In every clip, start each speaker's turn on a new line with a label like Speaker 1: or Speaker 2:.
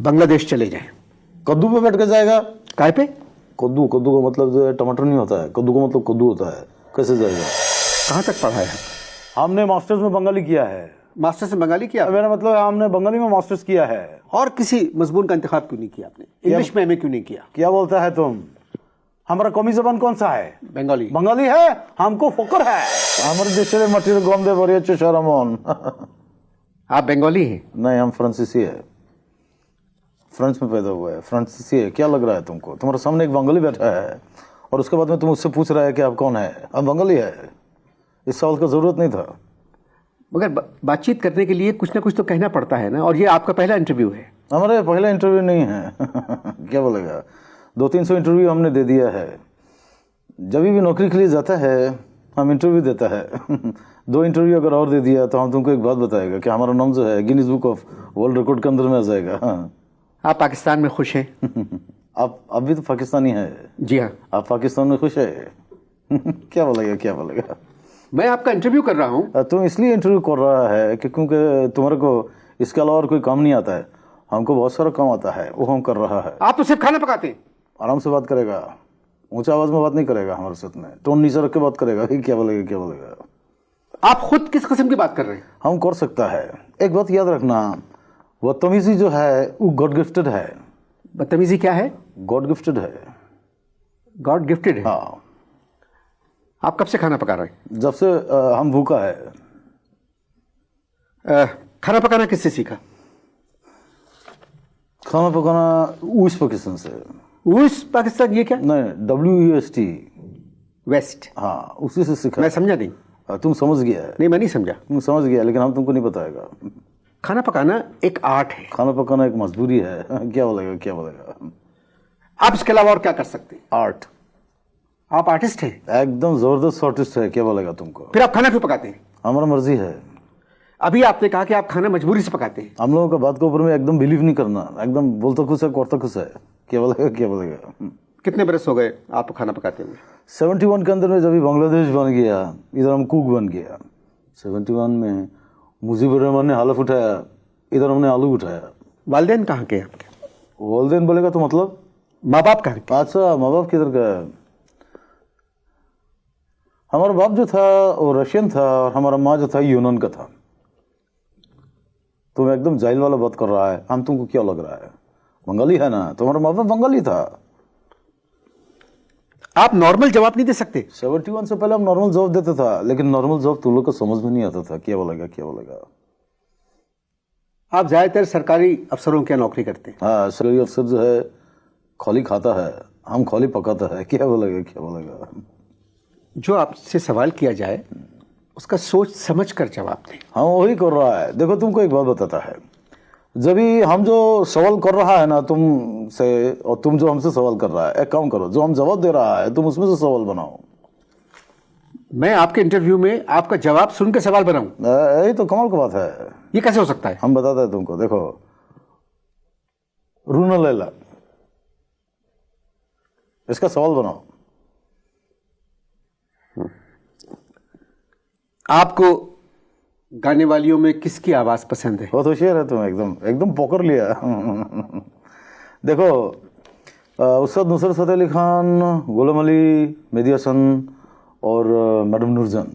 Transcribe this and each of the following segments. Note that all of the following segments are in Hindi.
Speaker 1: बांग्लादेश चले जाएं।
Speaker 2: कद्दू पे बैठ के जाएगा?
Speaker 1: काय पे?
Speaker 2: कद्दू, कद्दू का मतलब जो है टमाटर नहीं होता है, कद्दू का मतलब कद्दू होता है। कैसे जाएगा?
Speaker 1: कहाँ तक पढ़ा है?
Speaker 2: हमने मास्टर्स में बंगाली किया है।
Speaker 1: मास्टर्स में बंगाली किया?
Speaker 2: मेरा मतलब हमने बंगाली में मास्टर्स किया है।
Speaker 1: और किसी मजमून का इंतखाब क्यों नहीं किया आपने? इंग्लिश में एमए क्यों नहीं किया?
Speaker 2: क्या बोलता है तुम? हमारा कौमी जबान कौन सा है?
Speaker 1: बंगाली।
Speaker 2: बंगाली है, हमको फकर है। हमारे देश में मटीर गंदे बड़ी अच्छे शरमोन।
Speaker 1: आप बंगाली हैं?
Speaker 2: नहीं, हम फ्रांसीसी है, फ्रांस में पैदा हुआ है, फ्रांसीसी है। क्या लग रहा है तुमको? तुम्हारे सामने एक बंगाली बैठा है और उसके बाद में तुम उससे पूछ रहा है कि आप कौन है? हम बंगाली है। इस सवाल का जरूरत नहीं था।
Speaker 1: मगर बातचीत करने के लिए कुछ ना कुछ तो कहना पड़ता है ना, और ये आपका पहला इंटरव्यू है।
Speaker 2: हमारे पहला इंटरव्यू नहीं है। क्या बोलेगा, 200-300 इंटरव्यू हमने दे दिया है। जब भी नौकरी के लिए जाता है हम इंटरव्यू देता है। 2 इंटरव्यू अगर और दे दिया तो हम तुमको एक बात बताएगा कि हमारा नाम जो है Guinness book of world record के अंदर में आ जाएगा। हाँ।
Speaker 1: आप पाकिस्तान में खुश हैं?
Speaker 2: आप अभी तो पाकिस्तानी है।
Speaker 1: जी हाँ।
Speaker 2: आप पाकिस्तान में खुश है? क्या बोलेगा, क्या बोलेगा?
Speaker 1: मैं आपका इंटरव्यू कर रहा हूँ।
Speaker 2: तुम इसलिए इंटरव्यू कर रहा है कि क्योंकि तुम्हारे को इसके अलावा और कोई काम नहीं आता है। हमको बहुत सारा काम आता है, वो हम कर रहा है।
Speaker 1: आप तो सिर्फ खाना पकाते हैं।
Speaker 2: आराम से बात करेगा, ऊंचा आवाज में बात नहीं करेगा हमारे साथ में, टोन नीचे रख के बात करेगा। क्या बोलेगा, क्या बोलेगा?
Speaker 1: आप खुद किस किस्म की बात कर रहे हैं?
Speaker 2: हम कर सकता है। एक बात याद रखना, बदतमीजी जो है वो गॉड गिफ्टेड है।
Speaker 1: बदतमीजी क्या है?
Speaker 2: गॉड गिफ्टेड है।
Speaker 1: गॉड गिफ्टेड है?
Speaker 2: हाँ।
Speaker 1: आप कब से खाना पका रहे हैं?
Speaker 2: जब से हम भूखा है।
Speaker 1: खाना पकाना किससे सीखा?
Speaker 2: खाना पकाना ऊस पाकिस्तान से।
Speaker 1: ऊस पाकिस्तान? ये क्या?
Speaker 2: नहीं, WEST,
Speaker 1: वेस्ट।
Speaker 2: हाँ, उसी से सीखा।
Speaker 1: मैं समझा नहीं।
Speaker 2: तुम समझ गया है।
Speaker 1: नहीं, मैं नहीं समझा।
Speaker 2: तुम समझ गया, लेकिन हम तुमको नहीं बताएगा।
Speaker 1: खाना पकाना एक आर्ट है।
Speaker 2: खाना पकाना एक मजबूरी है। क्या बोलेगा, क्या बोलेगा?
Speaker 1: आप इसके अलावा और क्या कर सकते हैं?
Speaker 2: आर्ट।
Speaker 1: आप आर्टिस्ट हैं?
Speaker 2: एकदम जबरदस्त आर्टिस्ट है। क्या बोलेगा तुमको?
Speaker 1: फिर आप खाना क्यों पकाते हैं?
Speaker 2: हमारा मर्जी है।
Speaker 1: अभी आपने कहा कि आप खाना मजबूरी से पकाते हैं।
Speaker 2: हम लोगों का बात के ऊपर में एकदम बिलीव नहीं करना, एकदम बोलता कुछ है करता कुछ है। क्या बोलेगा, क्या बोलेगा?
Speaker 1: कितने बरस हो गए आप खाना पकाते हुए?
Speaker 2: 71 के अंदर में जब बांग्लादेश बन गया, इधर हम कुक बन गया। 71 में मुजीबुर रहमान ने हलफ उठाया, इधर हमने आलू उठाया।
Speaker 1: वालिदैन कहाँ के आपके?
Speaker 2: वालिदैन बोलेगा तो मतलब
Speaker 1: माँ बाप कहाँ के?
Speaker 2: अच्छा, माँ बाप किधर का है? हमारा बाप जो था वो रशियन था और हमारा माँ जो था यूनान का था। तुम एकदम जाहिल वाला बात कर रहा है। हम तुमको क्या लग रहा है? बंगाली है ना, तुम्हारा माँ बाप बंगाली था।
Speaker 1: आप नॉर्मल जवाब नहीं दे सकते?
Speaker 2: 71 से पहले हम नॉर्मल जॉब देता था, लेकिन नॉर्मल जॉब तुम लोग को समझ में नहीं आता था। क्या बोलेगा, क्या बोलेगा?
Speaker 1: आप ज्यादातर सरकारी अफसरों की नौकरी करते हैं।
Speaker 2: हाँ, सरकारी अफसर जो है खोली खाता है, हम खोली पकाता है। क्या बोलेगा, क्या बोलेगा?
Speaker 1: जो आपसे सवाल किया जाए उसका सोच समझ कर जवाब दें।
Speaker 2: हाँ, वही कर रहा है। देखो, तुमको एक बात बताता है, जब भी हम जो सवाल कर रहा है ना तुमसे, और तुम जो हमसे सवाल कर रहा है, एक काम करो, जो हम जवाब दे रहा है तुम उसमें से सवाल बनाओ।
Speaker 1: मैं आपके इंटरव्यू में आपका जवाब सुन के सवाल बनाऊं?
Speaker 2: यही तो कमाल की बात है।
Speaker 1: ये कैसे हो सकता है?
Speaker 2: हम बताते हैं तुमको। देखो, रूना लैला, इसका सवाल बनाओ।
Speaker 1: आपको गाने वालियों में किसकी आवाज पसंद है?
Speaker 2: बहुत होशियार है तुम, एकदम एकदम पकड़ लिया। देखो, उस्ताद नुसरत फतेह अली खान, गुलाम अली, मेहदी हसन और मैडम नूरजहान।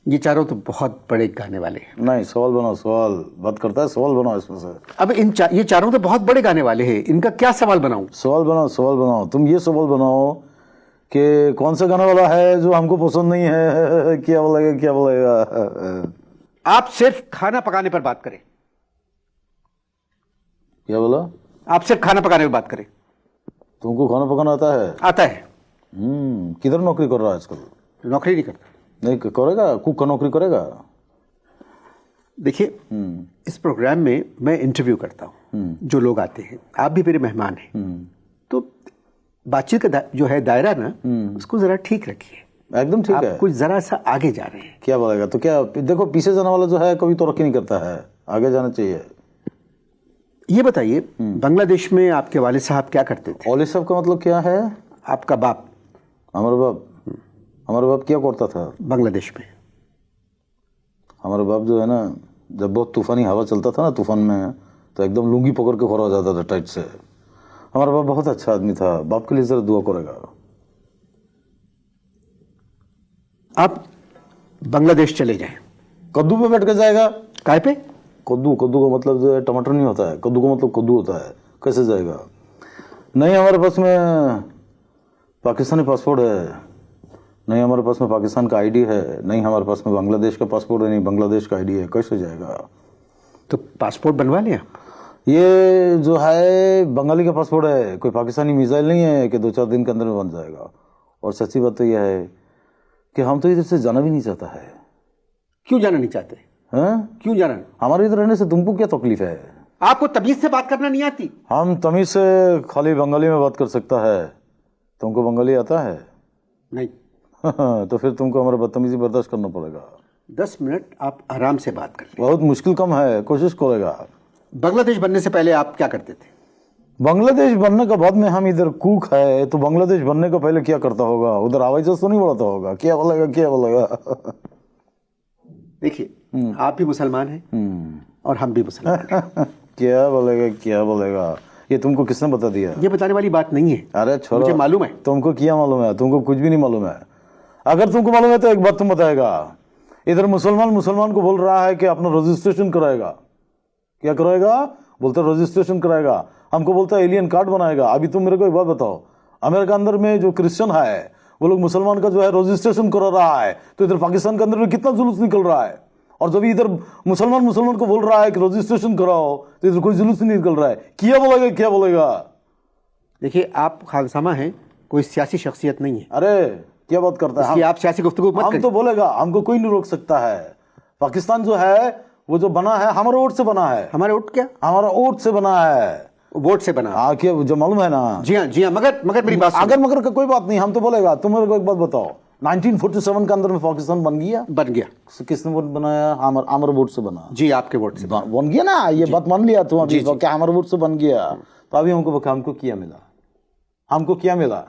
Speaker 1: ये चारों तो बहुत बड़े गाने वाले हैं।
Speaker 2: नहीं, सवाल बनाओ। सवाल बात करता है, सवाल बनाओ इसमें से।
Speaker 1: अब ये चारों तो बहुत बड़े गाने वाले हैं, इनका क्या सवाल बनाऊं?
Speaker 2: सवाल बनाओ, सवाल बनाओ। तुम ये सवाल बनाओ कि कौन सा गाना वाला है जो हमको पसंद नहीं है। क्या बोलेगा, क्या बोलेगा?
Speaker 1: आप सिर्फ खाना पकाने पर बात करें।
Speaker 2: क्या बोला?
Speaker 1: आप सिर्फ खाना पकाने पर बात करें।
Speaker 2: तुमको खाना पकाना आता है?
Speaker 1: आता है।
Speaker 2: किधर नौकरी कर रहा है आजकल?
Speaker 1: नौकरी नहीं करता।
Speaker 2: नहीं करेगा? कुक का नौकरी करेगा?
Speaker 1: देखिए, इस प्रोग्राम में मैं इंटरव्यू करता हूँ जो लोग आते हैं। आप भी मेरे मेहमान हैं, तो बातचीत का जो है दायरा ना, उसको जरा ठीक रखिए।
Speaker 2: एकदम ठीक है।
Speaker 1: आप कुछ जरा सा आगे जा रहे हैं।
Speaker 2: क्या बोलेगा? तो क्या देखो, पीछे जाने वाला जो है कभी तरक्की नहीं करता है, आगे जाना चाहिए।
Speaker 1: ये बताइए, बांग्लादेश में आपके वालिद साहब क्या करते थे?
Speaker 2: वालिद साहब का मतलब क्या है?
Speaker 1: आपका बाप।
Speaker 2: हमारा बाप क्या करता था
Speaker 1: बांग्लादेश में?
Speaker 2: हमारा बाप जो है ना, जब बहुत तूफानी हवा चलता था ना, तूफान में, तो एकदम लुंगी पकड़ के खड़ा हो जाता था टाइट से। हमारा बाप बहुत अच्छा आदमी था, बाप के लिए जरा दुआ करेगा।
Speaker 1: आप बांग्लादेश चले जाएं,
Speaker 2: कद्दू पे बैठ के जाएगा?
Speaker 1: काय पे?
Speaker 2: कद्दू, कद्दू का मतलब जो है टमाटर नहीं होता है, कद्दू का मतलब कद्दू होता है, कैसे जाएगा? नहीं हमारे पास में पाकिस्तानी पासपोर्ट है, नहीं हमारे पास में पाकिस्तान का आईडी है, नहीं हमारे पास में बांग्लादेश का पासपोर्ट है, नहीं बांग्लादेश का आईडी है, कैसे जाएगा?
Speaker 1: तो पासपोर्ट बनवा लिया?
Speaker 2: ये जो है बंगाली का पासपोर्ट है, कोई पाकिस्तानी मिसाइल नहीं है कि 2-4 दिन के अंदर में बन जाएगा। और सच्ची बात तो यह है कि हम तो इधर से जाना भी नहीं चाहता है।
Speaker 1: क्यों जाना नहीं चाहते?
Speaker 2: हैं?
Speaker 1: क्यों जाना?
Speaker 2: हमारे इधर रहने से तुमको क्या तकलीफ है?
Speaker 1: आपको तमीज से बात करना नहीं आती?
Speaker 2: हम तमीज से खाली बंगाली में बात कर सकता है, तुमको बंगाली आता है?
Speaker 1: नहीं।
Speaker 2: तो फिर तुमको हमारा बदतमीजी बर्दाश्त करना पड़ेगा।
Speaker 1: 10 मिनट आप आराम से बात कर लें।
Speaker 2: बहुत मुश्किल कम है, कोशिश करेगा।
Speaker 1: बांग्लादेश बनने से पहले आप क्या करते थे?
Speaker 2: बांग्लादेश बनने के बाद में हम इधर कुक है, तो बांग्लादेश बनने का पहले क्या करता होगा? उधर हवाई जहाज तो नहीं बढ़ाता होगा? क्या बोलेगा, क्या बोलेगा?
Speaker 1: देखिए, आप भी मुसलमान हैं और हम भी मुसलमान हैं।
Speaker 2: क्या बोलेगा, क्या बोलेगा? ये तुमको किसने बता दिया?
Speaker 1: ये बताने वाली बात नहीं है।
Speaker 2: अरे छोड़ो,
Speaker 1: मुझे मालूम है।
Speaker 2: तुमको क्या मालूम है? तुमको कुछ भी नहीं मालूम है। अगर तुमको मालूम है तो एक बात तुम बताएगा, इधर मुसलमान को बोल रहा है कि अपना रजिस्ट्रेशन कराएगा। क्या कराएगा? बोलते रजिस्ट्रेशन कराएगा। हमको बोलता है एलियन कार्ड बनाएगा। अभी तुम मेरे को एक बात बताओ, अमेरिका अंदर में जो क्रिश्चियन है वो लोग मुसलमान का जो है रजिस्ट्रेशन करा रहा है, तो इधर पाकिस्तान के अंदर में कितना जुलूस निकल रहा है। और जब इधर मुसलमान को बोल रहा है कि रजिस्ट्रेशन कराओ, तो इधर कोई जुलूस नहीं निकल रहा है। क्या बोलेगा, क्या बोलेगा?
Speaker 1: देखिए, आप खानसामा हैं, कोई सियासी शख्सियत नहीं है।
Speaker 2: अरे क्या बात करता है?
Speaker 1: आप सियासी गुफ्तगू मत
Speaker 2: हम
Speaker 1: करिए।
Speaker 2: तो बोलेगा, हमको कोई नहीं रोक सकता है। पाकिस्तान जो है वो जो बना है हमारे वोट से बना है।
Speaker 1: हमारे वोट क्या?
Speaker 2: हमारा वोट से बना है।
Speaker 1: वोट से बना?
Speaker 2: हाँ, क्या जो मालूम है ना?
Speaker 1: जी हाँ, जी हाँ, मगर मेरी बात सुनिए।
Speaker 2: अगर मगर का कोई बात नहीं, हम तो बोलेगा। तुम मेरे को एक बात बताओ, 1947 के अंदर में पाकिस्तान बन गया?
Speaker 1: बन गया।
Speaker 2: किसने वोट बनाया? हमारे वोट से बना।
Speaker 1: जी, आपके वोट से
Speaker 2: बन गया ना, ये बात मान लिया तुम अभी? क्या हमारे वोट से बन गया? तो अभी हमको क्या मिला? हमको क्या मिला?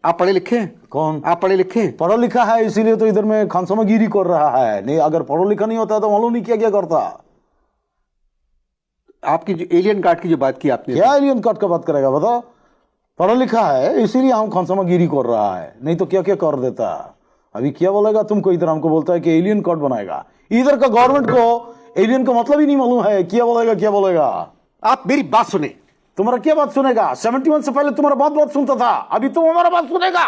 Speaker 1: आप पढ़े लिखे हैं?
Speaker 2: कौन?
Speaker 1: आप पढ़े लिखे हैं?
Speaker 2: पढ़ा लिखा है, इसीलिए तो इधर में खानसामागिरी कर रहा है। नहीं, अगर पढ़ा लिखा नहीं होता तो मालूम नहीं क्या क्या करता।
Speaker 1: आपकी जो एलियन कार्ड की जो बात की आपने,
Speaker 2: क्या एलियन कार्ड का बात करेगा? बताओ, पढ़ा लिखा है इसीलिए हम खानसामागिरी कर रहा है, नहीं तो क्या क्या कर देता। अभी क्या बोलेगा तुमको? इधर हमको बोलता है कि एलियन कार्ड बनाएगा। इधर का गवर्नमेंट को एलियन का मतलब ही नहीं मालूम है। क्या बोलेगा, क्या बोलेगा?
Speaker 1: आप मेरी बात सुने।
Speaker 2: तुम्हारा क्या बात सुनेगा? 71 से पहले तुम्हारा बात सुनता था, अभी तुम हमारा बात सुनेगा?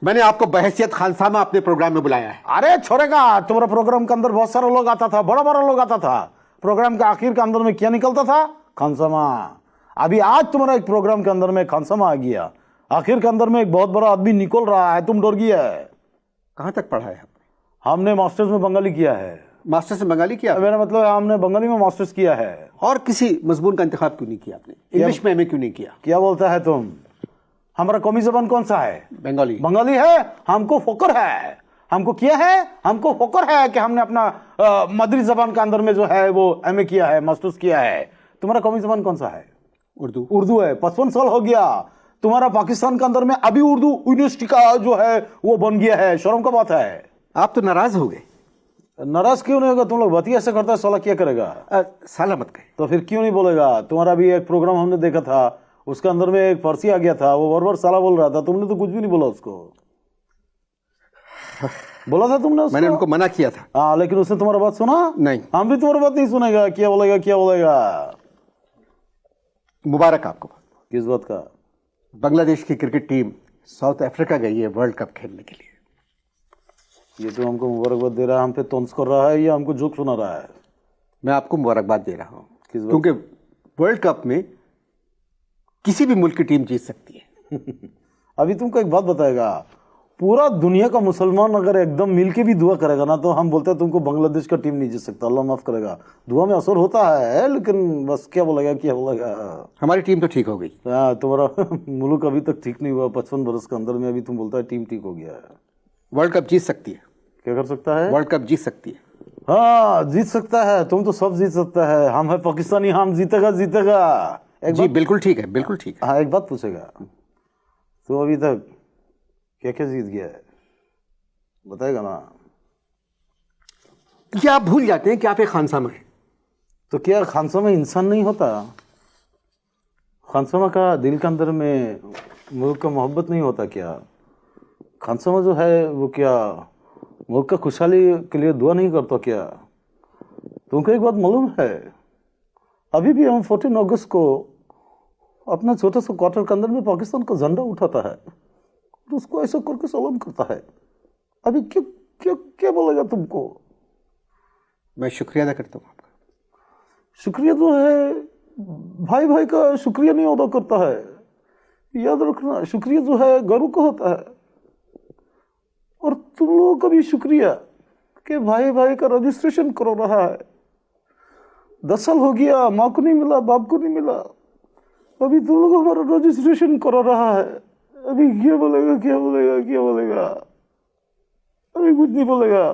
Speaker 1: मैंने आपको बहैसियत खानसामा अपने प्रोग्राम में बुलाया है।
Speaker 2: अरे छोड़ेगा, तुम्हारा प्रोग्राम के अंदर बहुत सारे लोग आता था, बड़ा बड़ा लोग आता था। प्रोग्राम के आखिर के अंदर में क्या निकलता था? खानसामा। अभी आज तुम्हारा एक प्रोग्राम के अंदर में खानसामा आ गया, आखिर के अंदर में एक बहुत बड़ा आदमी निकल रहा है, तुम डर गया है।
Speaker 1: कहां तक पढ़ा है?
Speaker 2: हमने मास्टर्स में बंगाली किया है।
Speaker 1: मास्टर्स में बंगाली किया?
Speaker 2: मेरा मतलब है हमने बंगाली में मास्टर्स किया है।
Speaker 1: और किसी मजमून का इंतखाब क्यों नहीं किया आपने? इंग्लिश में एमए क्यों नहीं किया?
Speaker 2: क्या बोलता है तुम? हमारा कौमी जबान कौन सा है?
Speaker 1: बंगाली।
Speaker 2: बंगाली है। हमको फकर है, हमको किया है, हमको फकर है कि हमने अपना मदरी जबान के अंदर में जो है वो एमए किया है, मास्टर्स किया है। तुम्हारा कौमी जबान कौन सा है?
Speaker 1: उर्दू।
Speaker 2: उर्दू है। 55 साल हो गया तुम्हारा पाकिस्तान के अंदर में, अभी उर्दू यूनिवर्सिटी का जो है वो बन गया है। शर्म का बात है।
Speaker 1: आप तो नाराज हो गए।
Speaker 2: नाराज क्यों नहीं होगा? तुम लोग बतिया ऐसे करता है, साला क्या करेगा?
Speaker 1: साला मत कहे।
Speaker 2: तो फिर क्यों नहीं बोलेगा? तुम्हारा भी एक प्रोग्राम हमने देखा था, उसके अंदर में एक फारसी आ गया था, वो बार साला बोल रहा था, तुमने तो कुछ भी नहीं बोला उसको। बोला था तुमने उसको?
Speaker 1: मैंने उनको मना किया था।
Speaker 2: हाँ, लेकिन उसने तुम्हारा बात सुना
Speaker 1: नहीं।
Speaker 2: हम भी तुम्हारी बात नहीं सुनेगा। क्या बोलेगा, क्या बोलेगा?
Speaker 1: मुबारक आपको।
Speaker 2: किस बात का?
Speaker 1: बांग्लादेश की क्रिकेट टीम साउथ अफ्रीका गई है वर्ल्ड कप खेलने के लिए।
Speaker 2: ये तो हमको मुबारकबाद दे रहा है, हम पे तौंस कर रहा है या हमको जोक सुना रहा है?
Speaker 1: मैं आपको मुबारकबाद दे रहा हूं।
Speaker 2: किस बात?
Speaker 1: क्योंकि वर्ल्ड कप में किसी भी मुल्क की टीम जीत सकती है।
Speaker 2: अभी तुमको एक बात बताएगा, पूरा दुनिया का मुसलमान अगर एकदम मिलके भी दुआ करेगा ना, तो हम बोलते हैं तुमको बांग्लादेश का टीम नहीं जीत सकता। अल्लाह माफ करेगा, दुआ में असर होता है, लेकिन बस क्या बोलेगा, क्या बोलेगा?
Speaker 1: हमारी टीम तो ठीक हो गई।
Speaker 2: हाँ, तुम्हारा मुल्क अभी तक ठीक नहीं हुआ 55 बरस के अंदर में, अभी तुम बोलता है टीम ठीक हो गया है।
Speaker 1: वर्ल्ड कप जीत सकती है।
Speaker 2: क्या कर सकता है?
Speaker 1: वर्ल्ड कप जीत सकती है।
Speaker 2: हाँ, जीत सकता है। तुम तो सब जीत सकता है। हम है पाकिस्तानी, हम जीतेगा जीतेगा।
Speaker 1: जी बिल्कुल ठीक है, बिल्कुल ठीक है।
Speaker 2: हाँ, एक बात पूछेगा, तो अभी तक क्या क्या जीत गया है बताएगा ना?
Speaker 1: क्या आप भूल जाते हैं कि आप एक खानसामा हैं?
Speaker 2: तो क्या खानसामा इंसान नहीं होता? खानसामा का दिल के अंदर में मुल्क का मोहब्बत नहीं होता क्या? खानसामा जो है वो क्या मुल्क का खुशहाली के लिए दुआ नहीं करता क्या? तुमको एक बात मालूम है, अभी भी हम 14 अगस्त को अपना छोटा सा क्वार्टर के अंदर में पाकिस्तान का झंडा उठाता है और उसको ऐसा करके सलाम करता है। अभी क्या क्या क्या बोलेगा तुमको?
Speaker 1: मैं शुक्रिया अदा करता हूँ आपका।
Speaker 2: शुक्रिया जो है भाई भाई का शुक्रिया नहीं अदा करता है, याद रखना। शुक्रिया जो है गर्व का होता है। और तुम लोगों का भी शुक्रिया कि भाई भाई का रजिस्ट्रेशन करो रहा है। 10 साल हो गया, माँ को नहीं मिला, बाप को नहीं मिला, अभी तुम लोग हमारा रजिस्ट्रेशन करा रहा है। अभी क्या बोलेगा, क्या बोलेगा, क्या बोलेगा? अभी कुछ नहीं बोलेगा।